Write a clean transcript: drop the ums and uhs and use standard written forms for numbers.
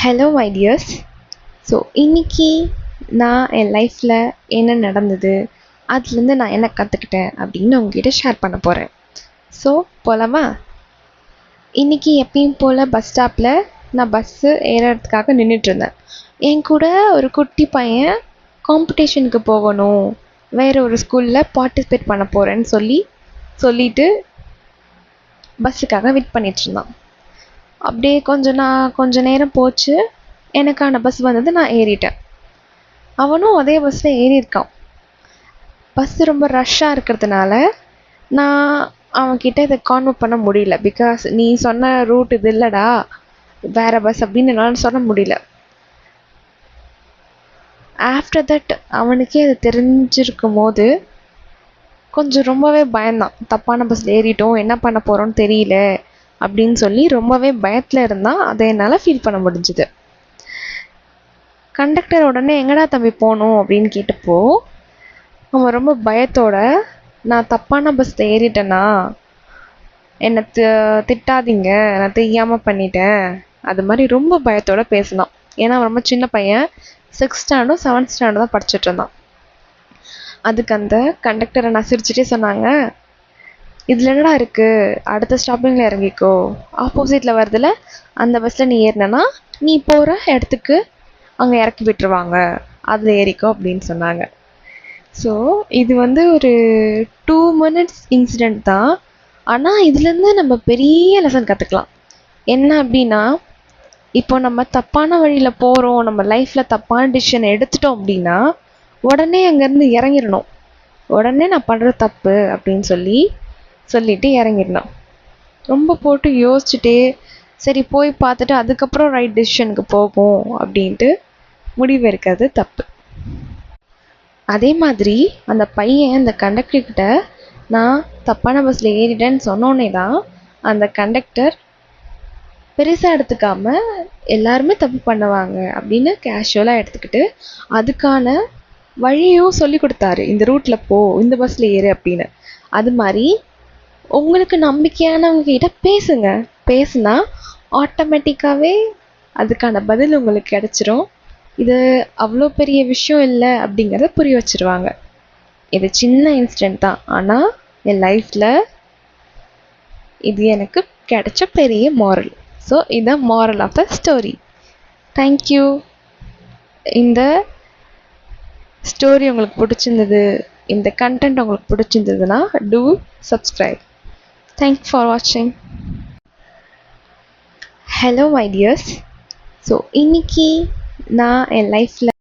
Hello my tears. So இன்றைக்கி நான் என் லைஃப்பில் என்ன நடந்தது, அதுலேருந்து நான் என்ன கற்றுக்கிட்டேன் அப்படின்னு உங்ககிட்ட ஷேர் பண்ண போகிறேன். ஸோ போகலாமா? இன்றைக்கி எப்பயும் போல் பஸ் ஸ்டாப்பில் நான் பஸ்ஸு ஏறுறதுக்காக நின்றுட்டுருந்தேன். என் கூட ஒரு குட்டி பையன் காம்படிஷனுக்கு போகணும், வேறு ஒரு ஸ்கூலில் பார்ட்டிசிபேட் பண்ண போகிறேன்னு சொல்லிட்டு பஸ்ஸுக்காக வெயிட் பண்ணிகிட்ருந்தான். அப்படியே கொஞ்ச நேரம் போச்சு, எனக்கான பஸ் வந்தது, நான் ஏறிட்டேன். அவனும் அதே பஸ்ஸில் ஏறியிருக்கான். பஸ்ஸு ரொம்ப ரஷ்ஷாக இருக்கிறதுனால நான் அவன்கிட்ட இதை கான்வெர்ட் பண்ண முடியல. பிகாஸ் நீ சொன்ன ரூட் இது இல்லைடா, வேறு பஸ் அப்படின்னு என்னால் சொல்ல முடியல. ஆஃப்டர் தட் அவனுக்கே அது தெரிஞ்சிருக்கும் போது கொஞ்சம் ரொம்பவே பயந்தான். தப்பான பஸ்ஸில் ஏறிட்டோம், என்ன பண்ண போகிறோன்னு தெரியல அப்படின்னு சொல்லி ரொம்பவே பயத்தில் இருந்தான். அதை என்னால் ஃபீல் பண்ண முடிஞ்சுது. கண்டக்டர் உடனே எங்கடா தம்பி போகணும் அப்படின்னு கேட்டப்போ அவன் ரொம்ப பயத்தோட, நான் தப்பான பஸ்ஸில் ஏறிட்டேன்னா என்னை திட்டாதீங்க, நான் தெரியாமல் பண்ணிட்டேன், அது மாதிரி ரொம்ப பயத்தோட பேசினான். ஏன்னா அவன் ரொம்ப சின்ன பையன், 6th ஸ்டாண்டர்டும் 7th ஸ்டாண்டர்டும் தான் படிச்சுட்டு இருந்தான். அதுக்கு அந்த கண்டக்டரை நான் சிரிச்சுட்டே சொன்னாங்க, இதில் என்னடா இருக்குது, அடுத்த ஸ்டாப்பிங்கில் இறங்கிக்கோ, ஆப்போசிட்டில் வருதுல அந்த பஸ்ஸில் நீ ஏறினா நீ போகிற இடத்துக்கு அங்கே இறக்கி விட்டுருவாங்க, அதில் ஏறிக்கோ அப்படின்னு சொன்னாங்க. ஸோ இது ஒரு 2 minutes இன்சிடெண்ட் தான். ஆனால் இதுலேருந்து நம்ம பெரிய லெசன் கற்றுக்கலாம். என்ன அப்படின்னா, இப்போ நம்ம தப்பான வழியில் போகிறோம், நம்ம லைஃப்பில் தப்பான டிசிஷன் எடுத்துட்டோம் அப்படின்னா உடனே அங்கேருந்து இறங்கிடணும். உடனே நான் பண்ணுற தப்பு அப்படின்னு சொல்லிட்டு இறங்கிடணும். ரொம்ப போட்டு யோசிச்சுட்டே சரி போய் பார்த்துட்டு அதுக்கப்புறம் ரைட் டிசிஷனுக்கு போகும் அப்படின்ட்டு முடிவு எடுக்கிறது தப்பு. அதே மாதிரி அந்த பையன் அந்த கண்டக்டர்கிட்ட நான் தப்பான பஸ்ஸில் ஏறிட்டேன்னு சொன்னோன்னே தான் அந்த கண்டக்டர் பெருசாக எடுத்துக்காம எல்லாருமே தப்பு பண்ணுவாங்க அப்படின்னு கேஷுவலாக எடுத்துக்கிட்டு அதுக்கான வழியும் சொல்லி கொடுத்தாரு. இந்த ரூட்டில் போ, இந்த பஸ்ஸில் ஏறு அப்படின்னு. அது மாதிரி உங்களுக்கு நம்பிக்கையானவங்க கிட்ட பேசுனா ஆட்டோமேட்டிக்காகவே அதுக்கான பதில் உங்களுக்கு கிடச்சிரும். இது அவ்வளோ பெரிய விஷயம் இல்லை அப்படிங்கிறத புரிய வச்சுருவாங்க. இது சின்ன இன்சிடெண்ட் தான், ஆனால் என் லைஃப்பில் இது எனக்கு கிடைச்ச பெரிய மாரல். ஸோ இதுதான் moral of the story. Thank you. இந்த ஸ்டோரி உங்களுக்கு பிடிச்சிருந்தது, இந்த கண்டென்ட் உங்களுக்கு பிடிச்சிருந்ததுன்னா do subscribe. Thanks for watching. Hello my dears. So இன்றைக்கி நான் என் லைஃப்பில்